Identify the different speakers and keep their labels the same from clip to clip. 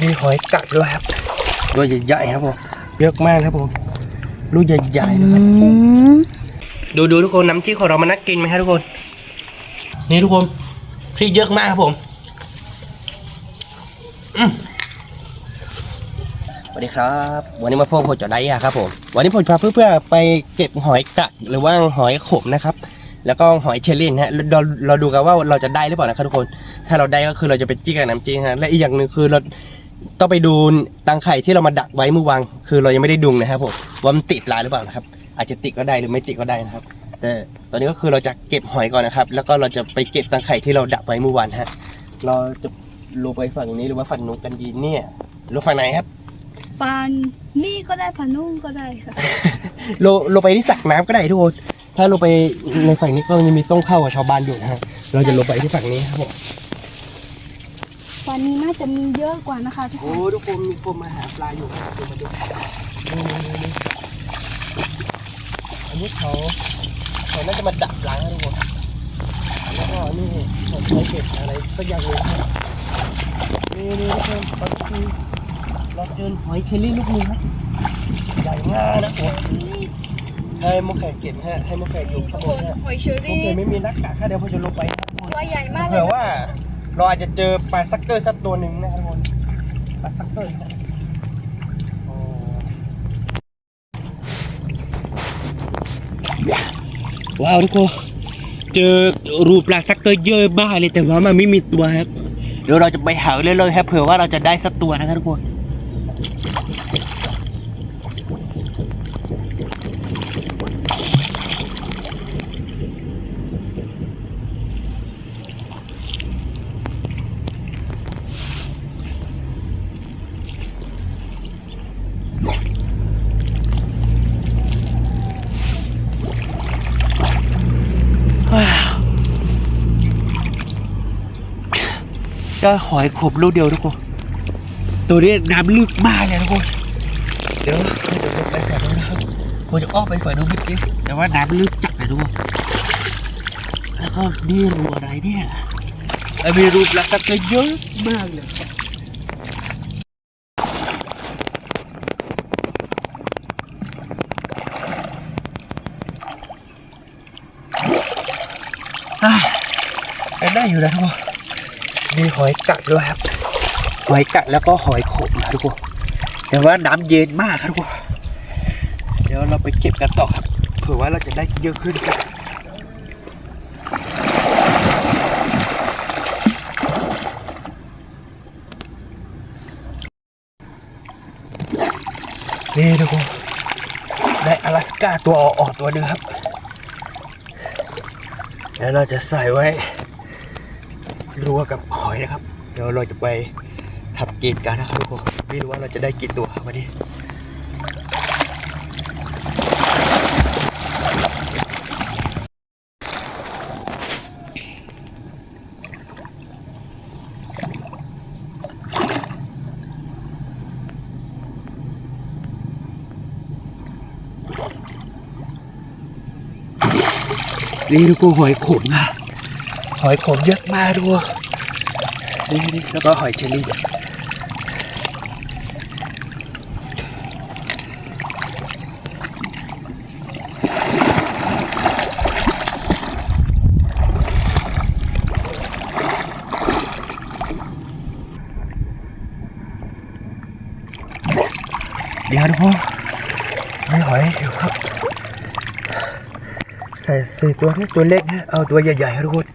Speaker 1: มีหอยกัดด้วยครับตัวใหญ่ๆครับผมเยอะมากครับผมลูกใหญ่ๆนะครับดูทุกคนน้ำจิ้มของเรามันน่ากินไหมครับทุกคนนี่ทุกคนพริกเยอะมากครับผมสวัสดีครับวันนี้มาพบผมจอได้ครับผมวันนี้ผมพาเพื่อไปเก็บหอยกัดหรือว่าหอยขมนะครับแล้วก็หอยเชลลี่นะฮะเราดูกันว่าเราจะได้หรือเปล่านะครับทุกคนถ้าเราได้ก็คือเราจะไปจิ้มกับน้ำจิ้มฮะและอีกอย่างหนึ่งคือเราต้องไปดูตังไข่ที่เรามาดักไว้เมื่อวานคือเรายังไม่ได้ดุงนะครับผมว่ามันติดปลาหรือเปล่านะครับอาจจะติดก็ได้หรือไม่ติดก็ได้นะครับแต่ตอนนี้ก็คือเราจะเก็บหอยก่อนนะครับแล้วก็เราจะไปเก็บตังไข่ที่เราดักไว้เมื่อวานฮะเราจะลงไปฝั่งนี้หรือว่าฝั่งนู้นกันดีเนี่ยลงฝั่งไหนครับ
Speaker 2: ฟันนี่ก็ได้ฟันนุ่งก็ได้ค่ะ
Speaker 1: ลงไปที่สระน้ำก็ได้ทุกคนถ้าลงไปในฝั่งนี้ก็ยังมีต้องเข้ากับชาวบ้านอยู่นะฮะเราจะลงไปที่ฝั่งนี้ครับผม
Speaker 2: ฟันนี้น่าจะมีเยอะกว่านะคะทุกคน
Speaker 1: โอ้ทุกคนมีคนมาหาปลาอยู่ครับมาดูนี่อันนี้เขาน่าจะมาดักปลาทุกคนแล้วก็นี่ผมใช้เก็บอะไรสักอย่างเลยนี่ทุกคนตอนนี้เราเจอหอยเชลลี่ลูกนึงครับใหญ่มากนะโอ้ให้มะแขกเก็บฮะให้มะแขกอยู่ข้างบนฮะ
Speaker 2: หอยเชอรี่
Speaker 1: มะแขกไม่มีนักกะถ้าเดี๋ยวผมจะลงไป
Speaker 2: ตัวใหญ่มากเลย
Speaker 1: เผื่อว่าเราอาจจะเจอปลาซักเกอร์สักตัวหนึ่งนะครับทุกคนปลาซักเกอร์ว้าวทุกคนเจอรูปปลาซักเกอร์เยอะมากเลยแต่ว่ามันไม่มีตัวครับเดี๋ยวเราจะไปหาเรื่อยๆครับเผื่อว่าเราจะได้สักตัวนะครับทุกคนได้หอยขบลูกเดียวทุกคนตัวนี้น้ำลึกมากเลยทุกคนเดี๋ยวไปฝ่ายนู้นนะครับผมจะอ้อมไปฝ่ายนู้นเมื่อกี้แต่ว่าน้ำลึกจัดเลยทุกคนแล้วก็นี่รูอะไรเนี่ยมีรูปลักษณะเยอะมากเลยได้อยู่แล้วทุกคนมีหอยกัดด้วยครับหอยกัดแล้วก็หอยขมนะทุกคนแต่ว่าน้ำเย็นมากครับทุกคนเดี๋ยวเราไปเก็บกันต่อครับเผื่อว่าเราจะได้เยอะขึ้นครับนี่ทุกคนได้อลาสก้าตัวออกตัวนึงครับแล้วเราจะใส่ไว้รัวกับหอยนะครับเดี๋ยวเราจะไปทำกินกันนะครับทุกคนไม่รู้ว่าเราจะได้กี่ตัววันนี้นี่ทุกคนหอยขมนะหอยขมเยอะมากด้วยนี่แล้วก็หอยเชลลี่เดี๋ยวทุกคนไม่หอยอยู่ครับใส่ตัวนี้ตัวเล็กนะเอาตัวใหญ่ๆครับทุกคน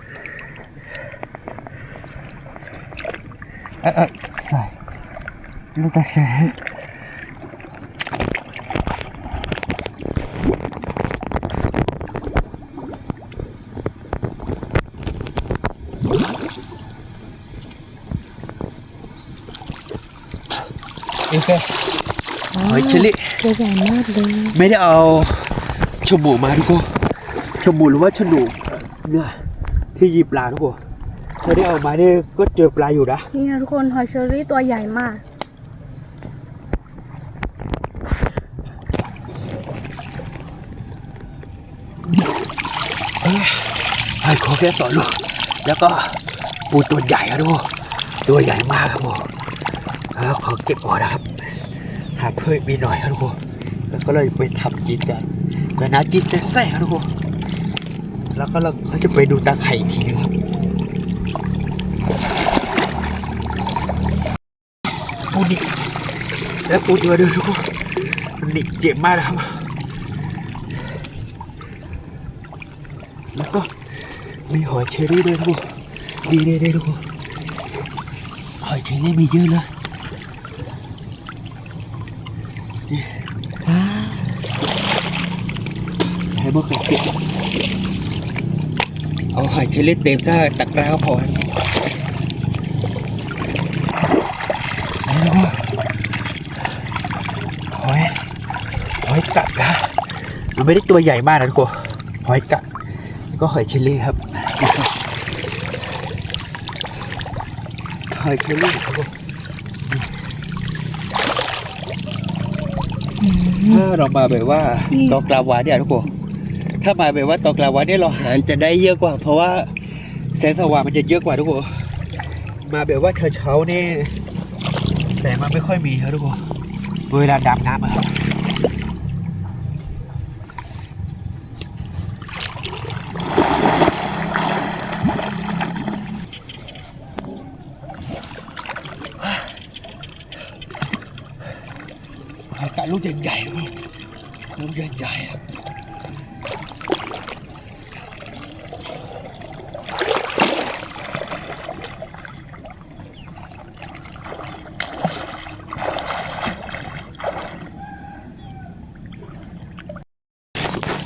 Speaker 1: ใส่ลูกตาแฉโอเคหอยเชลลี่
Speaker 2: ตัวใหญ่มากเลย
Speaker 1: ไม่ได้เอาชมบูมาทุกคนชมบูหรือว่าชนูเนี่ยที่หยิบปลาทุกคนถ้าได้เอามาเนี่ยก็เจอปลาอยู่นะ
Speaker 2: นี่นะทุกคนหอยเชอรี่ตัวใหญ่มาก
Speaker 1: ให้ขอแค่2 ลูกแล้วก็ปูตัวใหญ่ครับทุกคนตัวใหญ่มากครับผม แล้วขอเก็บก่อนนะครับหาเพื่อนมีหน่อยครับทุกคนแล้วก็เลยไปทำกินกันแต่น้ากินแซ่บๆครับทุกคนแล้วก็เราจะไปดูตาไข่อีกทีนึงครับปูดิบแล้วปูตัวด้วยทุกคนมันดิบเจ็บมากนะครับแล้วก็มีหอยเชอรี่ด้วยทุกคนดีเลยทุกคนหอยเชอรี่มีเยอะเลยให้พวกเราเก็บเอาหอยเชอรี่เต็มซะตะกร้าก็พอหอยกัดนะมันไม่ได้ตัวใหญ่มากนะทุกคนหอยกัดแล้วก็หอยเชอรี่ครับหอยเชอรี่ครับผมถ้าเรามาแบบว่าตอกลาวาเนี่ยทุกคนถ้ามาแบบว่าตอกลาวาเนี่ยเราหาจะได้เยอะกว่าเพราะว่าแสงสว่างมันจะเยอะกว่าทุกคนมาแบบว่าเช้าๆนี่แสงมันไม่ค่อยมีครับทุกคนเวลาดำน้ำครับกัดลูกใหญ่ๆลูกใหญ่ๆครับ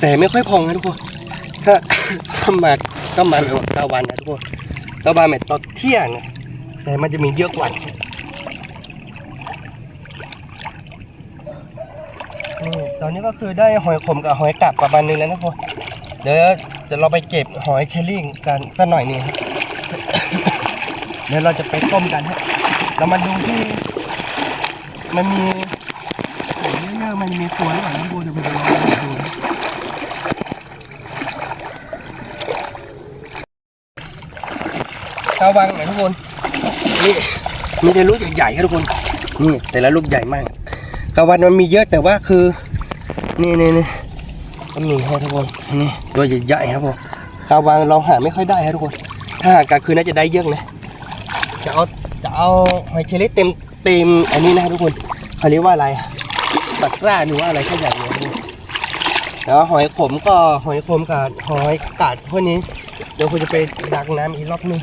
Speaker 1: แสงไม่ค่อยพองนะทุกคนถ้ามาก็มาแบบกลางวันนะทุกคนก็มาแบบตอนเที่ยงนะแสงมันจะมีเยอะกว่าตอนนี้ก็คือได้หอยขมกับหอยกาบประมาณนึงแล้วนะทุกคนเดี๋ยวจะเราไปเก็บหอยเชอรี่กันสักหน่อยนึงครับ เดี๋ยวเราจะไปต้มกันครับเรามาดูที่มันมีหอยเยอะๆมันมีตัวหรือเปล่าทุกคนเดี๋ยวไปลองดูกาวางหน่อยทุกคนนี่มีแต่ลูกใหญ่ๆครับทุกคนนี่แต่ละลูกใหญ่มากกาวันมันมีเยอะแต่ว่าคือนี่มันมีให้ทุกคนนี่ตัวใหญ่ๆครับผมกาวางเราหาไม่ค่อยได้ครับทุกคนถ้าหากลางคืนน่าจะได้เยอะนะจะเอาหอยเชลลี่เต็มอันนี้นะทุกคนเขาเรียกว่าอะไรตะกร้าหรือว่าอะไรแค่อย่างนี้แล้วหอยขมก็หอยขมกับหอยกาดพวกนี้เดี๋ยวคุณจะไปดักน้ำอีกรอบนึง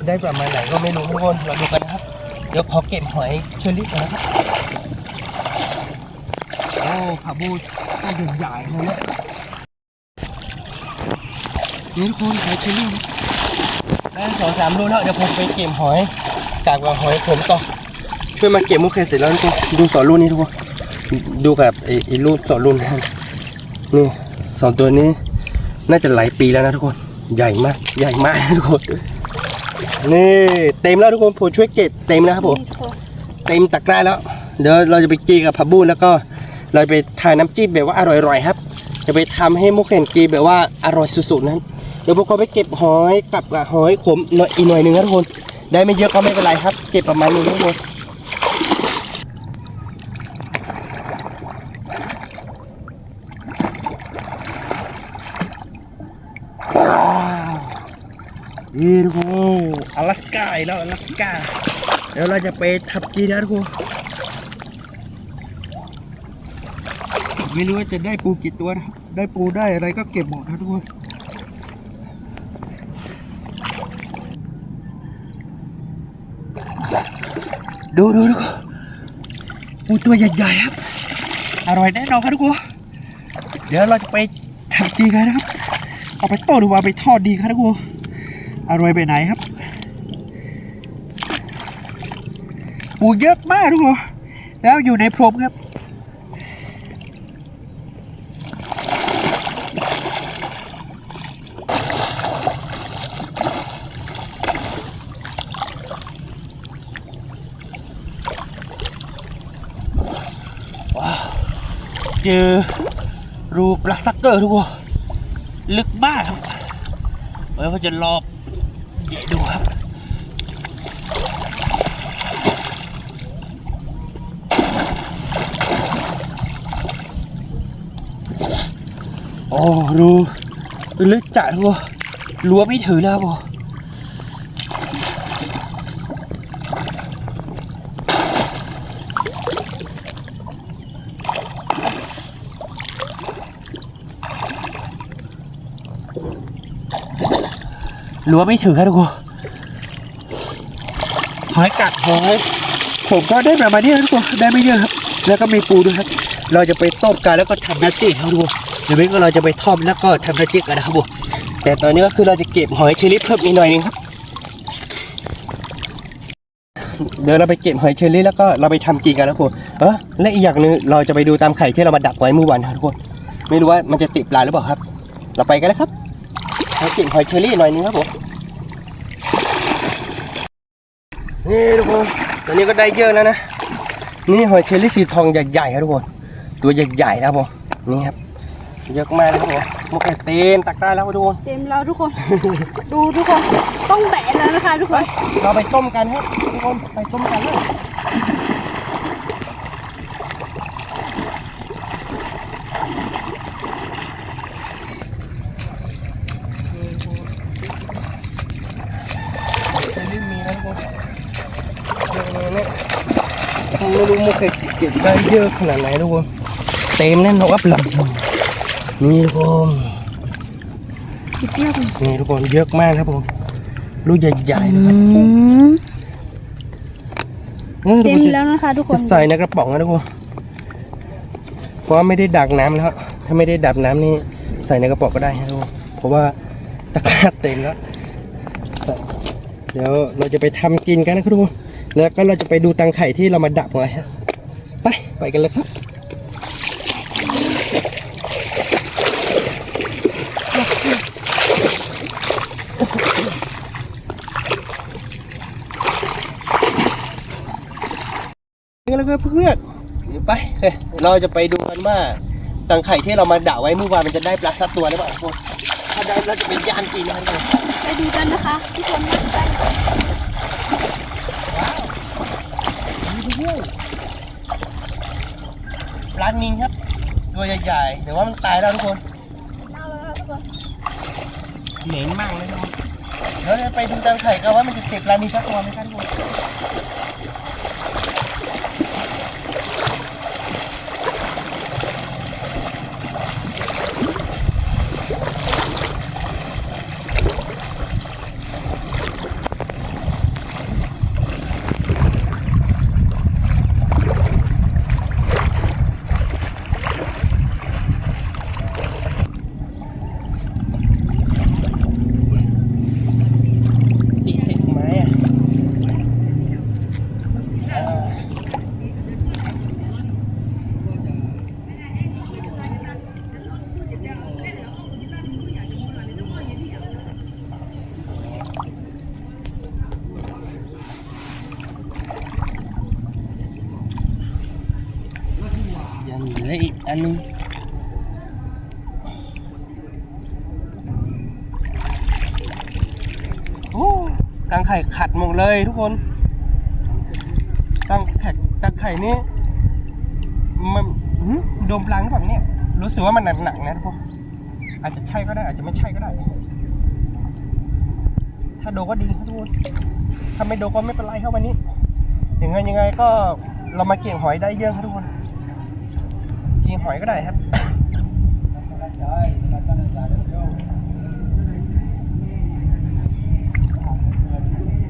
Speaker 1: ได้ประมาณไหนก็ไม่รู้ทุกคนเราดูกันนะครับเดี๋ยวขอเก็บหอยเชอรี่ก่อนนะครับโอ้ขาบูตัวใหญ่ๆเลยเนี่ยนี่ทุกคนหอยเชอรี่ได้2-3 ลูกแล้วเดี๋ยวผมไปเก็บหอยกากกับหอยขมต่อช่วยมาเก็บมุกเคเสร็จแล้วทุกคนดู2 ลูกนี้ทุกคนดูกับไอ้ลูก2 ลูกนะครับนี่2 ตัวนี้น่าจะหลายปีแล้วนะทุกคนใหญ่มากทุกคนนี่เต็มแล้วทุกคนผมช่วยเก็บเต็มแล้วครับผมเต็มตะกร้าแล้วเดี๋ยวเราจะไปกีกับผักบุ้งแล้วก็เราไปทานน้ำจิ้มแบบว่าอร่อยๆครับจะไปทำให้มุกเห็นกีแบบว่าอร่อยสุดๆนั้นเดี๋ยวพวกเขาไปเก็บหอยกับหอยขมอีกหน่อยนึงนะทุกคนได้ไม่เยอะก็ไม่เป็นไรครับเก็บประมาณนี้ทุกคนนี่ทุกคนอลาสก้าแล้วอลาสก้าเดี๋ยวเราจะไปทับกีนะทุกคนไม่รู้ว่าจะได้ปูกี่ตัวนะได้ปูได้อะไรก็เก็บหมดนะทุกคนดูทุกคนปูตัวใหญ่ๆครับอร่อยแน่นอนครับทุกคนเดี๋ยวเราจะไปทับกีกันนะครับเอาไปต้มหรือว่าไปทอดดีครับทุกคนอร่อยไปไหนครับปูเยอะมากทุกคนแล้วอยู่ในพรมครับว้าวเจอรูปลักซักเกอร์ทุกคนลึกมากครับเดี๋ยวเขาจะลอบดูครับ อ้ดูลึกจัดทุกคนรั้วไม่ถือแล้วครับผมรั้วไม่ถือครับทุกคนหอยกัดหอยผมก็ได้ประมาณนี้ทุกคนได้ไม่เยอะครับแล้วก็มีปูด้วยครับเราจะไปต้มกันแล้วก็ทำน้ำจิ้มครับทุกคนหรือไม่ก็เราจะไปทอดแล้วก็ทำน้ำจิ้มกันนะครับผมแต่ตอนนี้ก็คือเราจะเก็บหอยเชอรี่เพิ่มอีกหน่อยนึงครับเดี๋ยวเราไปเก็บหอยเชอรี่แล้วก็เราไปทำกินกันแล้วทุกคนและอีกอย่างหนึงเราจะไปดูตามไข่ที่เรามาดักไว้เมื่อวานครับทุกคนไม่รู้ว่ามันจะติดปลาหรือเปล่าครับเราไปกันแล้วครับเราเก็บหอยเชอรี่หน่อยนึงครับผมนี่ทุกคนตอนนี้ก็ได้เยอะแล้วนะนี่หอยเชอรี่สีทองใหญ่ๆครับทุกคนตัวใหญ่ๆครับผมนี่ครับเยอะมากนะครับผมโอเคเต็มตักได้แล้วทุกคน
Speaker 2: เต็มแล้วทุกคน ดูทุกคนต้องแบะแล้วนะคะทุกคน
Speaker 1: เราไปต้มกันครับทุกคนไปต้มกันเลยจะรีบมีนะทุกคนไม่รู้มุกเคยเก็บได้เยอะขนาดไหนทุกคนเต็มแน่นอนครับหลับนี่ทุกคนนี่ทุกคนเยอะมากครับผมลูกใหญ่ๆนะครับ
Speaker 2: เต็มแล้วนะคะทุกคน
Speaker 1: ใส่ในกระป๋องนะทุกคนเพราะว่าไม่ได้ดักน้ำแล้วถ้าไม่ได้ดับน้ำนี่ใส่ในกระป๋องก็ได้นะทุกคนเพราะว่าตะกร้าเต็มแล้วเดี๋ยวเราจะไปทำกินกันนะครับทุกคนแล้วก็เราจะไปดูตังไข่ที่เรามาดับไว้ไปกันเลยครับแล้วก็เพื่อนไปเราจะไปดูกันว่าตังไข่ที่เรามาด่าไว้เมื่อวานมันจะได้ปลาสักตัวหรือเปล่าทุกคนถ้าได้เราจะเป็นย่านกินนะครับทุกคน
Speaker 2: ไปดูกันนะคะทุกคนมาดูกัน
Speaker 1: ว้าวนี่เพื่อนปลานิลครับตัวใหญ่ๆแต่ว่ามันตายแล้วทุกคนเหม็นมากเลยทุกคนเดี๋ยวเราไปดูตังไข่กันว่ามันจะติดปลานิลสักตัวไหมครับทุกคนยังเหลืออีกอันนึงโอ้ตังไข่ขัดหมดเลยทุกคนตังไข่นี่มันโดนพลังแบบนี้รู้สึกว่ามันหนักๆนะทุกคนอาจจะใช่ก็ได้อาจจะไม่ใช่ก็ได้ถ้าโดนก็ดีครับทุกคนถ้าไม่โดนก็ไม่เป็นไรครับวันนี้ยังไงก็เรามาเก็บหอยได้เยอะครับทุกคนกินหอยก็ได้ครับ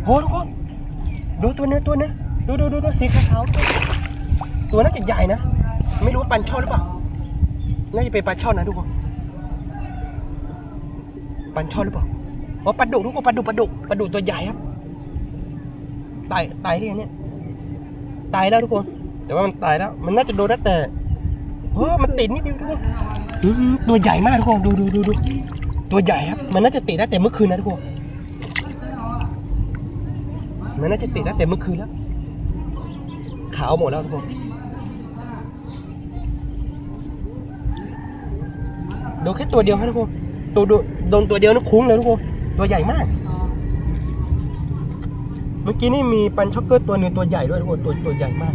Speaker 1: โหทุกคนดูตัวนี้ดูสีขาวๆตัวน่าจะใหญ่นะไม่รู้ว่าปลาช่อนหรือเปล่าน่าจะเป็นปลาช่อนนะทุกคนปลาช่อนหรือเปล่าอ๋อปลาดุกทุกคนปลาดุกตัวใหญ่ครับตายที่นี่ตายแล้วทุกคนแต่ว่ามันตายแล้วมันน่าจะโดนแล้วแต่มันติดนิดเดียวทุกคนตัวใหญ่มากทุกคนดูตัวใหญ่ครับมันน่าจะติดตั้งแต่เมื่อคืนนะทุกคนมันน่าจะติดตั้งแต่เมื่อคืนแล้วขาวหมดแล้วทุกคนโดนแค่ตัวเดียวครับทุกคนโดนตัวเดียวนะคุ้งเลยทุกคนตัวใหญ่มากเมื่อกี้นี่มีปันช็อกเกอร์ตัวนึงตัวใหญ่ด้วยทุกคนตัวใหญ่มาก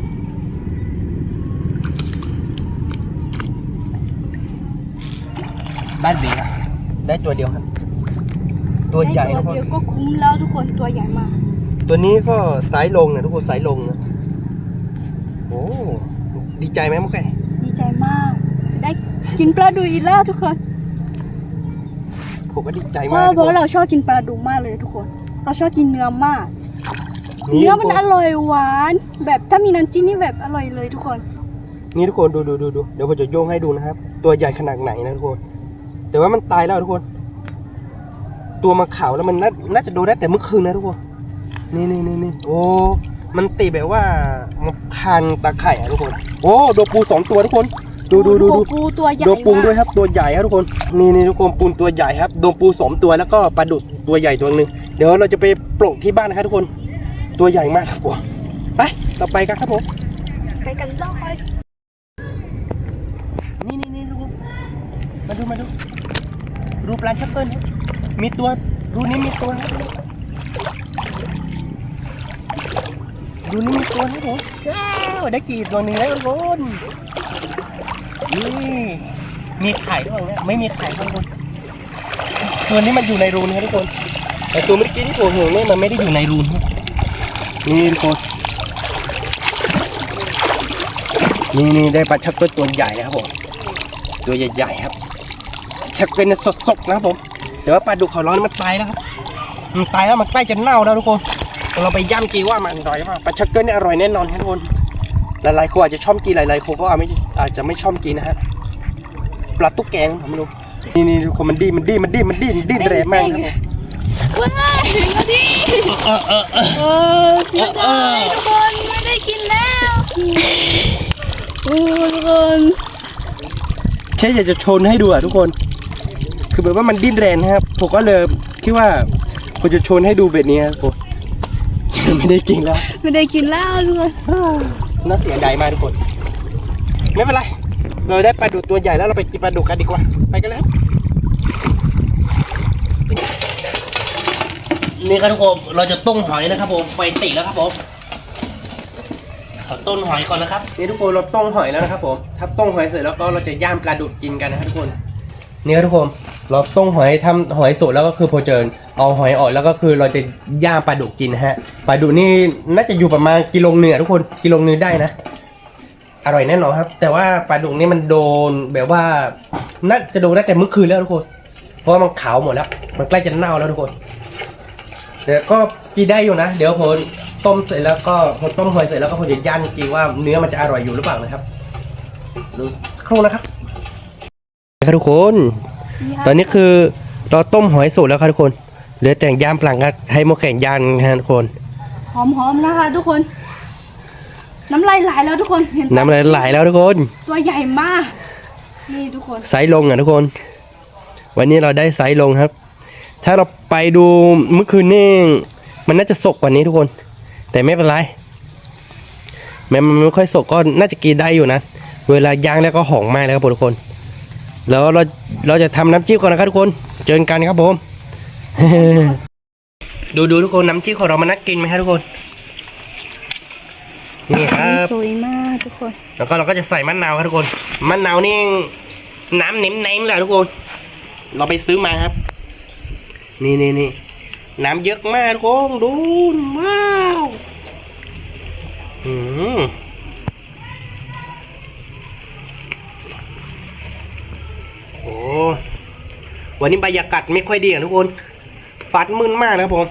Speaker 1: ได้เบรได้ตัวเดียวครับตัวใหญ่
Speaker 2: ได้
Speaker 1: ทุก
Speaker 2: ตั
Speaker 1: ค
Speaker 2: วน เดียวก็คุ้มแล้วทุกคนตัวใหญ่มาก
Speaker 1: ตัวนี้ก็สายลงนะทุกคนสายลงนะโอ้ดีใจไหมมุกไก่
Speaker 2: ดีใจมากได้กินปลาดุกอีกแล้วทุกคน
Speaker 1: ผมก็ดีใจ
Speaker 2: เพ
Speaker 1: มาก
Speaker 2: ราะเราชอบกินปลาดุกมากเลยทุกคน เราชอบกินเนื้อมาก เนื้อมันอร่อยหวาน แบบถ้ามีน้ำจิ้มนี่แบบอร่อยเลยทุกคน
Speaker 1: นี่ทุกคนดูเดี๋ยวผมจะโยงให้ดูนะครับ ตัวใหญ่ขนาดไหนนะทุกคนแต่ว่ามันตายแล้วทุกคน ตัวมาขาวแล้วมันน่าจะโดนได้แต่เมื่อคืนนะทุกคนนี่โอ้มันตีแบบว่ามันคันตาไข่อะทุกคนโอ้โดนปู2ตัวทุกคนดู
Speaker 2: ปูตัวใหญ่
Speaker 1: โดนปูด้วย
Speaker 2: มาก
Speaker 1: ครับตัวใหญ่ครับทุกคนนี่ทุกคนปูตัวใหญ่ครับโดนปู2ตัวแล้วก็ปลาดุกตัวใหญ่ตัวนึงเดี๋ยวเราจะไปปลูกที่บ้านนะครับทุกคนตัวใหญ่มากครับผมไปเราไปกันครับผม
Speaker 2: ไปกันเลย
Speaker 1: นี่ทุกคนมาดูรูปลาชักเกิลครับมีตัวรูนี้มีตัวครับรูนี้มีตัวครับผมได้กี่ตัวหนึ่งแล้วทุกคนนี่มีไข่ด้วยนะไม่มีไข่ครับทุกคนตัวนี้มันอยู่ในรูนะครับทุกคนแต่ตัวเมื่อกี้ที่ผมเห็นเนี่ยมันไม่ได้อยู่ในรูครับนี่ทุกคนนี่ได้ปลาชักเกิลตัวใหญ่นะครับผมตัวใหญ่ๆครับชักเกิลสดๆนะครับผมเดี๋ยวปลาดุกเขาร้อนมันตายแล้วครับมันตายแล้วมันใกล้จะเน่าแล้วทุกคนเราไปย่ำกีว่ามันอร่อยมากปลาชักเกิลเนี่ยอร่อยแน่นอนครับทุกคนหลายๆคนอาจจะชอบกินหลายๆคนก็อาจจะไม่ชอบกินนะฮะปลาตุ๊กแกงผมไม่รู้นี่ทุกคนมันดิ้นแรงมากครับ
Speaker 2: ว้ายมาดิเสียดายทุกคนไม่ได้กินแล้วโอ้ทุกคน
Speaker 1: แค่อยากจะโชว์ให้ดูอะทุกคนคือแบบว่ามันดิ้นแรงนะครับผมก็เลยคิดว่าผมจะโชว์ให้ดูแบบนี้ครับผมไม่ได้กินแล้ว
Speaker 2: ไม่ได้กินแล้วทุกคน
Speaker 1: น่าเสียดายมากทุกคนไม่เป็นไรเราได้ปลาดุกตัวใหญ่แล้วเราไปกินปลาดุกกันดีกว่าไปกันเลยครับนี่ครับทุกคนเราจะต้มหอยนะครับผมไฟติดแล้วครับผมขอต้มหอยก่อนนะครับนี่ทุกคนเราต้มหอยแล้วนะครับผมถ้าต้มหอยเสร็จแล้วก็เราจะย่างปลาดุกกินกันนะครับทุกคนนี่ครับทุกคนเราต้มหอยทำหอยสุกแล้วก็คือพอเจอเอาหอยออกแล้วก็คือเราจะย่างปลาดุกกินนะฮะปลาดุกนี่น่าจะอยู่ประมาณกิโลนึงทุกคนกิโลนึงได้นะอร่อยแน่นอนครับแต่ว่าปลาดุกนี่มันโดนแบบว่าน่าจะโดนได้แต่เมื่อคืนแล้วทุกคนเพราะว่ามันขาวหมดแล้วมันใกล้จะเน่าแล้วทุกคนเดี๋ยวก็กินได้อยู่นะเดี๋ยวผมต้มเสร็จแล้วก็พอต้มหอยเสร็จแล้วก็ผมจะย่างกินว่าเนื้อมันจะอร่อยอยู่หรือเปล่านะครับดูสักครู่นะครับครับทุกคนตอนนี้คือเราต้มหอยสุกแล้วครับทุกคนเหลือแต่งย่างปลังครับให้โมแข่งย่างนะทุกคน
Speaker 2: หอมๆนะคะทุกคน น้ำลายไหลแล้วทุกคนเห็นปะ
Speaker 1: น้ำไหลแล้วทุกคน
Speaker 2: ตัวใหญ่มากนี่ทุกคน
Speaker 1: ไซส์ลงอ่ะทุกคน วันนี้เราได้ไซส์ลงครับ ถ้าเราไปดูเมื่อคืนนี่มันน่าจะสกกว่านี้ทุกคน แต่ไม่เป็นไรแม้มันไม่ค่อยสกก็น่าจะกินได้อยู่นะเวลาย่างแล้วก็หอมมากเลยครับทุกคนแล้วเราจะทำน้ำจิ้มก่อนนะครับทุกคนเจอกันครับผม ดูทุกคนน้ำจิ้มของเรามันน่ากินไหมครับทุกคนนี่ครับ
Speaker 2: สวยมากทุกคน
Speaker 1: แล้วก็เราก็จะใส่มะนาวครับทุกคนมะนาวนี่น้ำเน้นๆเลยทุกคนเราไปซื้อมาครับนี่น้ำเยอะมากทุกคนดูว้าวโอ้วันนี้บรรยากาศไม่ค่อยดีอ่ะทุกคนฟัดมึนมากนะครับผม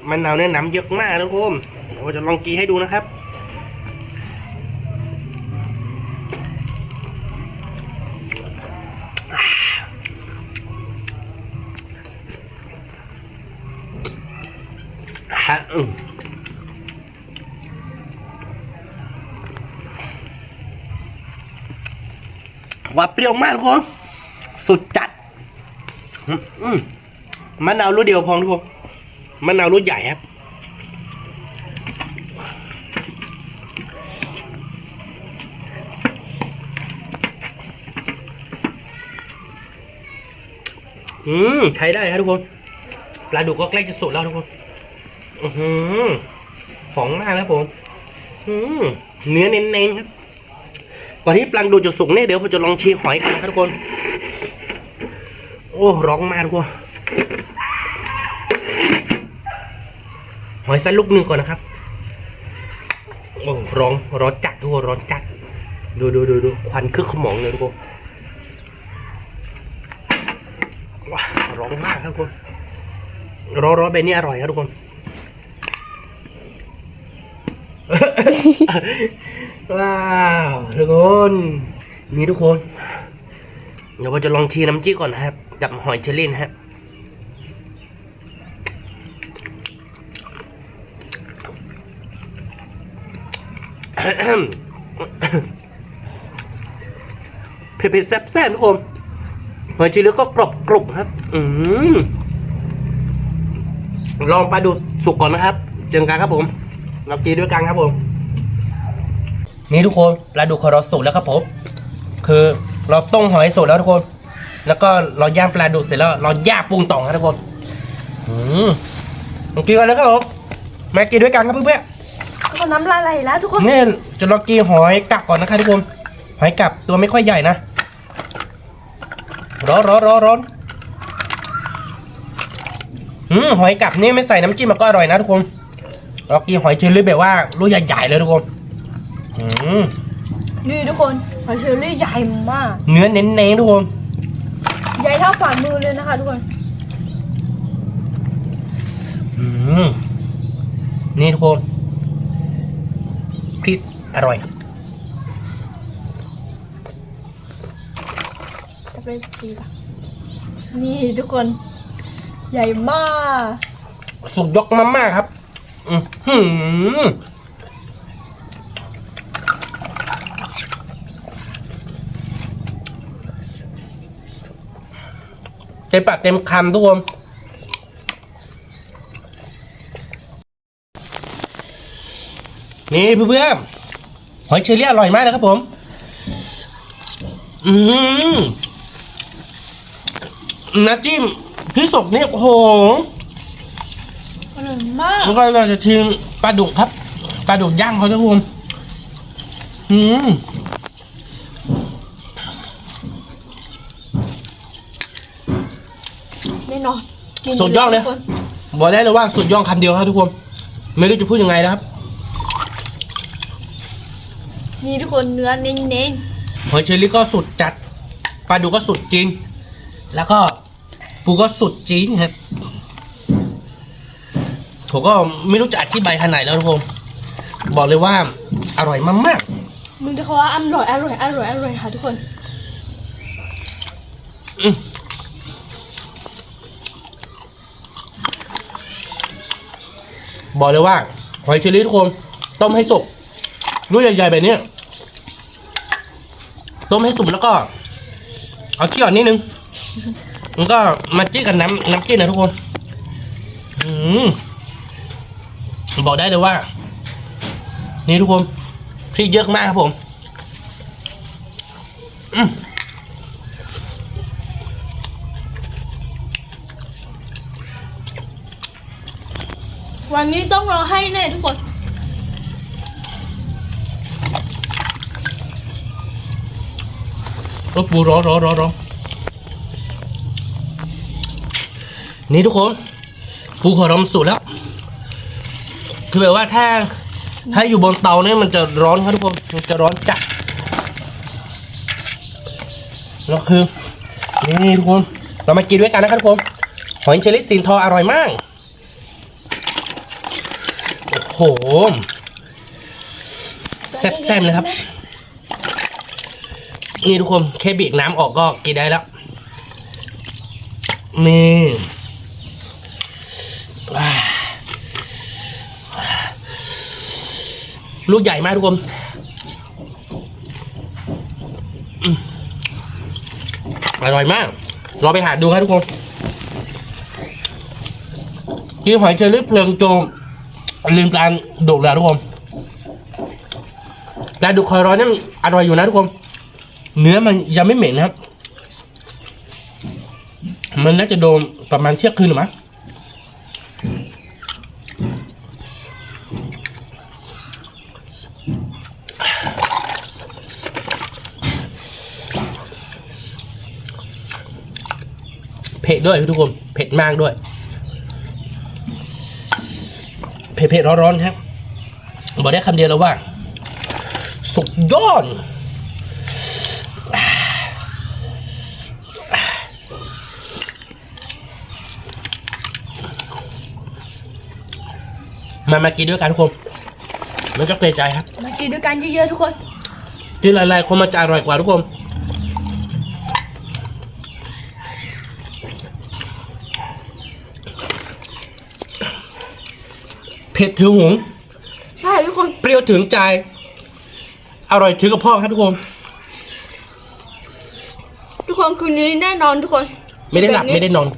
Speaker 1: มะนาวเนี่ยน้ำเยอะมากทุกคนเราจะลองกินให้ดูนะครับว่าเปรี้ยวมากทุกคนสุดจัดมะนาวลูกเดียวพอทุกคนมะนาวลูกใหญ่ครับใช้ได้ครับทุกคนปลาดุกก็ใกล้จะสุกแล้วทุกคนของหน้าแล้วผม เนื้อเน้นๆครับก่อนที่ปลังดูจะสุกเนี่ยเดี๋ยวผมจะลองชี้หอยกันนะครับทุกคนโอ้ร้องมากทุกคนหอยไซส์ลูกหนึ่งก่อนนะครับโอ้ร้อนจัดทุกคนร้อนจัดดูควันคึกขมองเลยทุกคนว้าร้อนมากครับทุกคนร้อนแบบนี้อร่อยครับทุกคน ว้าวทุกคนนี่ทุกคนเดี๋ยวเราจะลองชีน้ำจิ้มก่อนนะครับกับหอยเชอรี่นะฮะเผ็ดๆแซ่บๆทุกคนหอยเชอรี่ก็กรอบครับลองปลาดูสุกก่อนนะครับเจอกันครับผมเรากินด้วยกันครับผมนี่ทุกคนปลาดุกของเราสุกแล้วครับผมคือเราต้มหอยสุกแล้วทุกคนแล้วก็เราย่างปลาดุกเสร็จแล้วเราย่างปรุงต่อครับทุกคนมากินกันแล้วครับผมมากินด้วยกันครับเพื่อน
Speaker 2: ๆก็น้ำลายไหลแล้วทุกคน
Speaker 1: นี่จะลองกินหอยกักก่อนนะครับทุกคนหอยกักตัวไม่ค่อยใหญ่นะร้อนหอยกักนี่ไม่ใส่น้ำจิ้มมันก็อร่อยนะทุกคนเรากินหอยเชอรี่แบบว่าลูกใหญ่ๆเลยทุกคน
Speaker 2: นี่ทุกคนหอยเชอรี่ใหญ่มาก
Speaker 1: เนื้อเน้นๆทุกคน
Speaker 2: ใหญ่เท่าฝ่ามือเลยนะคะทุกคน
Speaker 1: นี่ทุกคนพริกอร่อย
Speaker 2: จะไปดีป่ะนี่ทุกคนใหญ่มาก
Speaker 1: สุกยกมากๆครับเต็มปากเต็มคำทุกคนนี่เพื่อนๆหอยเชอรี่อร่อยมากนะครับผมน้ำจิ้มที่สุกนี่โอ้โห
Speaker 2: อร่อยมาก
Speaker 1: แล้วก็เราจะชิมปลาดุกครับปลาดุกย่างเขาทุกคน
Speaker 2: แน่นอน
Speaker 1: สุดยอดเลยบอกได้เลยว่าสุดยอดคำเดียวครับทุกคนไม่รู้จะพูดยังไงนะครับ
Speaker 2: นี่ทุกคนเนื้อเน้น
Speaker 1: ๆหอยเชอรี่ก็สุดจัดปลาดุกก็สุดจริงแล้วก็ปูก็สุดจริงครับผมก็ไม่รู้จะอธิบายขนาดไหนแล้วทุกคนบอกเลยว่าอร่อยมาก
Speaker 2: ๆมึงจะเขาว่าอร่อยค่ะทุกคน
Speaker 1: บอกเลยว่าหอยเชอรี่ทุกคนต้มให้สุกลูกใหญ่ๆแบบนี้ต้มให้สุกแล้วก็เอาขี้อ่อนนิดนึงมันก็มาจิ้มกับน้ำจิ้มนะทุกคนบอกได้เลยว่านี่ทุกคนพริกเยอะมากครับผม
Speaker 2: วันนี้ต้องรอให้แน่ทุกคน
Speaker 1: รสปูร้อนนี่ทุกคนปูขอรมสุดแล้วคือแบบว่าถ้าอยู่บนเตาเนี่ยมันจะร้อนครับทุกคนมันจะร้อนจัดแล้วคือนี่ทุกคนเรามากินด้วยกันนะครับทุกคนหอยเชอรี่สินทออร่อยมากโอ้โหแซ่บๆเลยครับนี่ทุกคนแค่บีบน้ำออกก็กินได้แล้วนี่ลูกใหญ่มากทุกคนอร่อยมากเราไปหาดูครับทุกคนกินหอยเชอรี่เพลิงโจมลืมปลาดุกแล้วทุกคนปลาดุกคอยร้อนนี่อร่อยอยู่นะทุกคนเนื้อมันยังไม่เหม็นนะครับมันน่าจะโดนประมาณเที่ยงคืนหรือมั้ง
Speaker 3: ด้วยทุกคนเผ็ดมากด้วยเผ็ดร้อนๆครับบอกได้คำเดียวแล้วว่าสุดยอดมากินด้วยกันทุกคนไม่ต้องเกรงใจครับ
Speaker 2: มากินด้วยกันเยอะๆทุกคน
Speaker 3: กินหลายๆคนมันจะอร่อยกว่าทุกคนเผ็ดถึงหู
Speaker 2: ใช่ทุกคน
Speaker 3: เปรี้ยวถึงใจอร่อยถึงกระเพาะครับทุกคน
Speaker 2: ทุกคนคืนนี้แน่นอนทุกคน
Speaker 3: ไม่ได้หลับไม่ได้นอน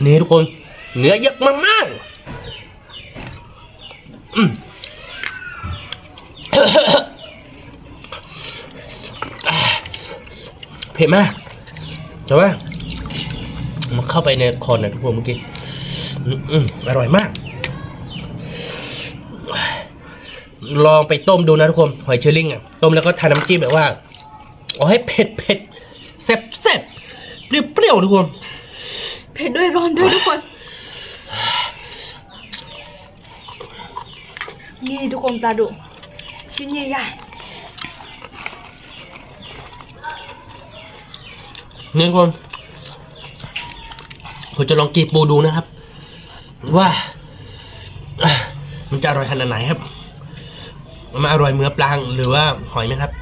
Speaker 3: นี่ทุกคนเนื้อเยอะมากๆเผ็ดมากแต่ว่ามันเข้าไปในคอนะทุกคนเมื่อกี้อร่อยมากลองไปต้มดูนะทุกคนหอยเชอรี่อ่ะต้มแล้วก็ทาน้ำจิ้มแบบว่าเอาให้เผ็ดแซ่บเปรี้ยวทุกคน
Speaker 2: เผ็ดด้วยร้อนด้วยทุกคนนี่ทุกคนปลาดุกชิ้นใหญ่
Speaker 3: นี่ทุกคนผมจะลองกีบปูดูนะครับว่ามันจะอร่อยขนาดไหนครับมันอร่อยเหมือนปลาหรือว่าหอยไหมครับ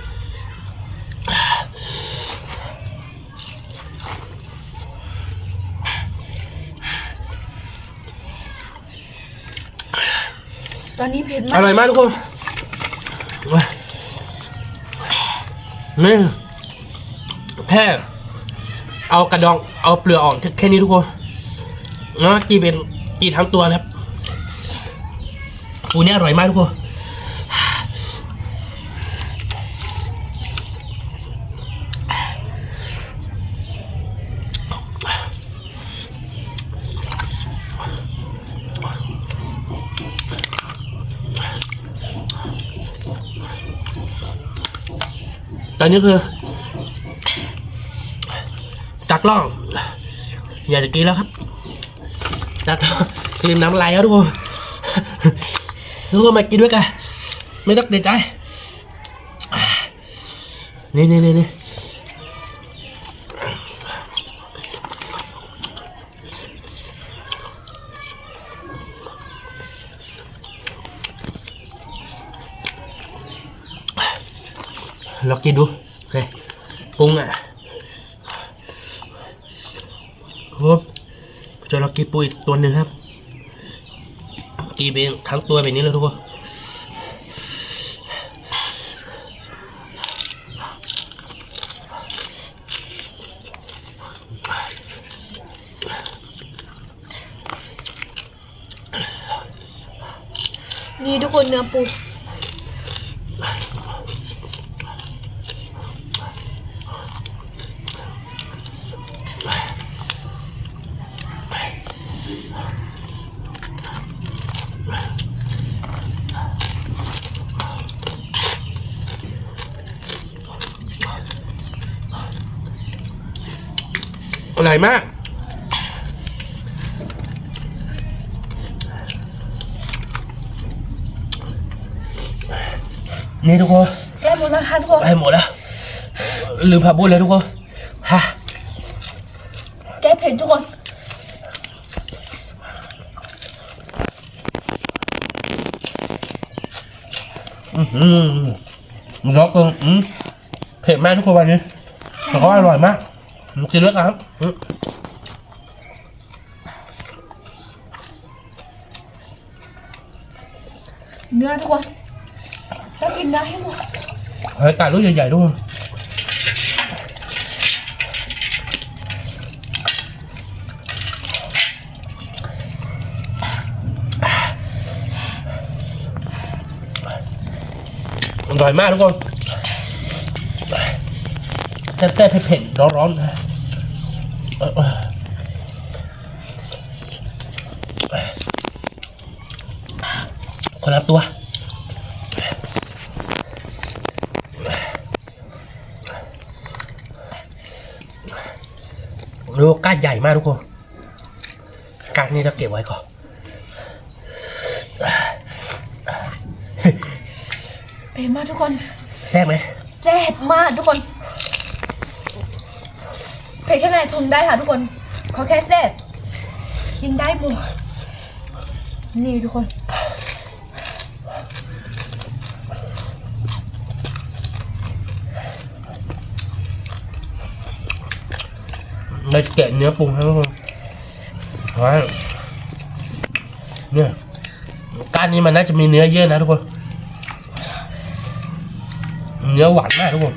Speaker 2: ตอนนี้เผ็ดมาก
Speaker 3: อร่อยมากทุกคนนี่แค่เอากระดองเอาเปลือกออกแค่นี้ทุกคนแล้วกีทั้งตัวนะครับปูนี่อร่อยมากทุกคนตอนนี้คือตักล่องอยากจะกินแล้วครับตักกลืนน้ำลายแล้วทุกคนมากินด้วยกันไม่ต้องเดือดใจนี่ลองกินดูโอเคปรุงผมจะลองกินปูอีกตัวหนึ่งครับกินเป็นทั้งตัวแบบนี้เลยทุกคน
Speaker 2: นี่ทุกคนเนื้อปู
Speaker 3: อร่อยมากนี่ทุกคน
Speaker 2: ใกล้หมดแล้วค่ะทุกคน
Speaker 3: ใกล้หมดแล้วลืมผักบุ้งเลยทุกคนฮะ
Speaker 2: แก้เผ็ดทุกคน
Speaker 3: น้องเกินเผ็ดมากทุกคนวันนี้แต่ก็อร่อยมากกินด้วยกันครับ
Speaker 2: เนื้อทุกคนจะกินได้ให้หมด
Speaker 3: เฮ้ยตัดลูกใหญ่ๆด้วยอร่อยมากทุกคนแซ่บๆเผ็ดๆร้อนๆนะ คนละตัวดูก้านใหญ่มากทุกคนก้านนี้เราเก็บไว้ก่อน
Speaker 2: เผ็ดมากทุกคน
Speaker 3: แซ่บไหม
Speaker 2: แซ่บมากทุกคนเผ็ดแค่ไหนทนได้ค่ะทุกคนขอแค่แซ่บกินได้หมดนี่ทุกคน
Speaker 3: เราจะแกะเนื้อปรุงให้ทุกคนว้าวเนี่ยก้านนี้มันน่าจะมีเนื้อเยอะนะทุกคนเนื้อหวานมากทุกคน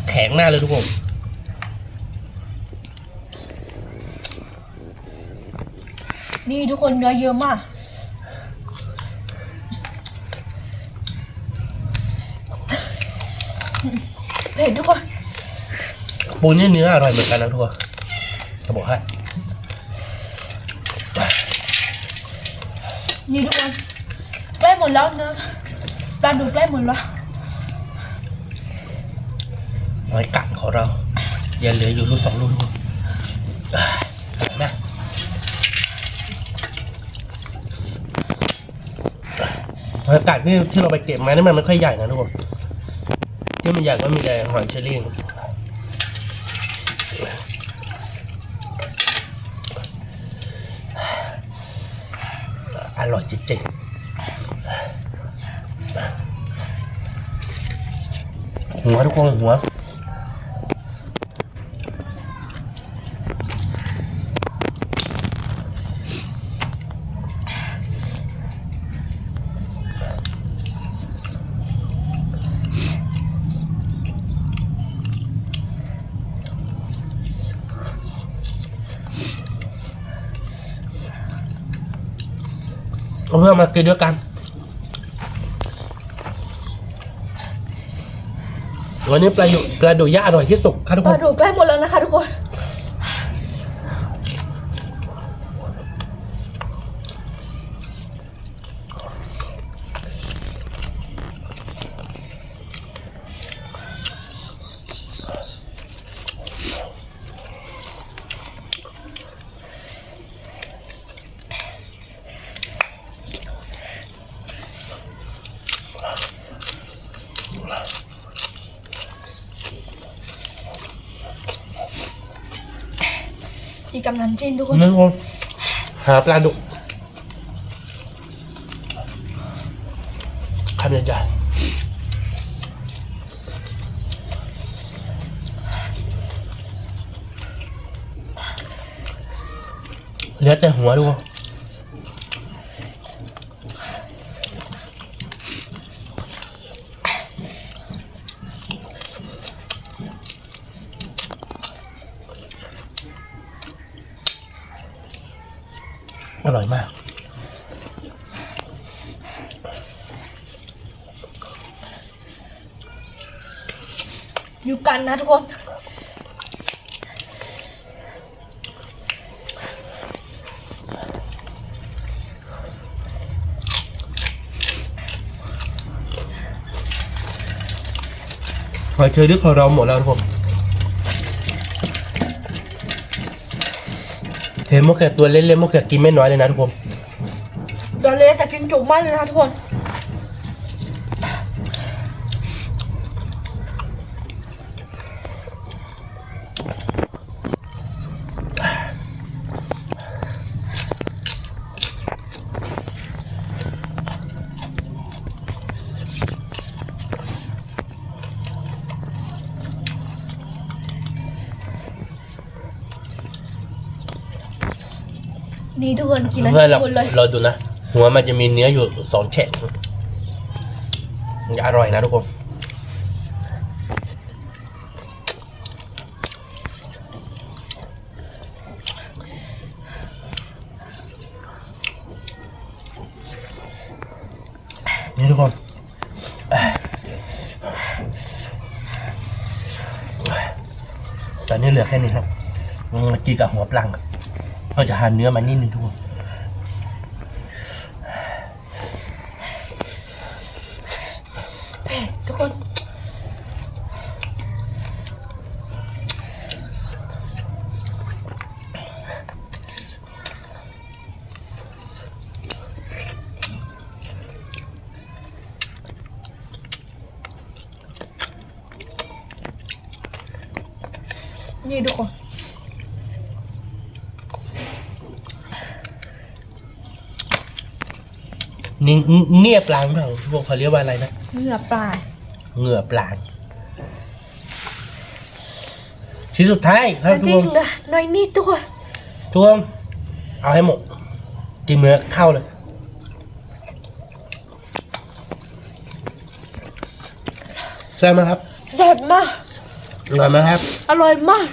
Speaker 3: แข็งมากเลยทุกคน
Speaker 2: นี่ทุกคนเนื้อเยอะมากเผ็ดทุกคน
Speaker 3: ปูนี่เนื้ออร่อยเหมือนกันนะทุกคนจะบอกให้
Speaker 2: นี่ทุกคนใกล้หมดแล้วเนื้อปลาดุกใกล้หมดแล้ว
Speaker 3: หอยกัดของเรายังเหลืออยู่ลูก2 ลูกทุกคนนะหอยกัดนี่ที่เราไปเก็บมานี่มันไม่ค่อยใหญ่นะทุกคนที่มันใหญ่ก็มีแต่หอยเชอรี่อร่อยจริงๆหัวทุกคนหัวเอาเพื่อนมากินด้วยกันวันนี้ปลาดุกย่างอร่อยที่สุดครับทุก
Speaker 2: ป
Speaker 3: ค
Speaker 2: ลาน ดุกใกล้หมดแล้วนะคะทุกคนจีกำลังจิ้นทุกคน
Speaker 3: นี่ทุกคนหาปลาดุกคำใหญ่ๆเหลือแต่หัวทุกคนอร่อยมาก
Speaker 2: อยู่กันนะทุกคน
Speaker 3: หอยเชอรี่ของเราหมดแล้วทุกคนเห็นมะเขือตัวเล็กๆมะเขือกินไม่น้อยเลยนะทุกคน
Speaker 2: ตอนเล็กแต่กินจุกมากเลยนะคะทุกคนนี่ทุกคนกินแล้ว
Speaker 3: เพื่อนเรา
Speaker 2: หมดเลย
Speaker 3: เราดูนะหัวมันจะมีเนื้ออยู่2 แฉกมันจะอร่อยนะทุกคนนี่ทุกคน ตอนนี้เหลือแค่นี้ครับมากินกับหัวปลังเราจะหั่นเนื้อมานิดนึงทุกคนทุกคน
Speaker 2: นี่ทุกคน
Speaker 3: นี่เงียบปลางเปล่าพวกเขาเรียกว่าอะไรนะ
Speaker 2: เหงื่อปลา
Speaker 3: เหงื่อปลางชิ้นสุดท้ายครับทุก
Speaker 2: จริ
Speaker 3: ค
Speaker 2: ง
Speaker 3: น
Speaker 2: เหรอหน่อยนิดทุกคน
Speaker 3: ทุกคนเอาให้หมดกินเนื้อเข้าเลยแซ่บไหมครับ
Speaker 2: แซ่บมาก
Speaker 3: อร่อยไหมครับ
Speaker 2: อร่อยมาก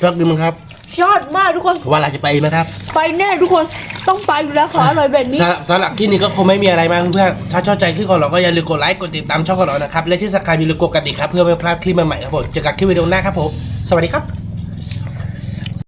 Speaker 3: ชอบกินมั้งครับ
Speaker 2: ยอดมากทุกคน
Speaker 3: ว่าเราจะไปไหมครับ
Speaker 2: ไปแน่ทุกคนต้องไปอยู่แล้วขออร่อยแบบนี้
Speaker 3: สำหรับที่นี้ก็คงไม่มีอะไรมากเพื่อนๆถ้าชอบใจคลิปของเราก็อย่าลืมกดไลค์กดติดตามช่องของเรานะครับและที่สำคัญอย่าลืมกดกระดิ่งครับเพื่อไม่พลาดคลิปใหม่ๆครับผมเจอกันคลิปวิดีโอหน้าครับผมสวัสดีครับ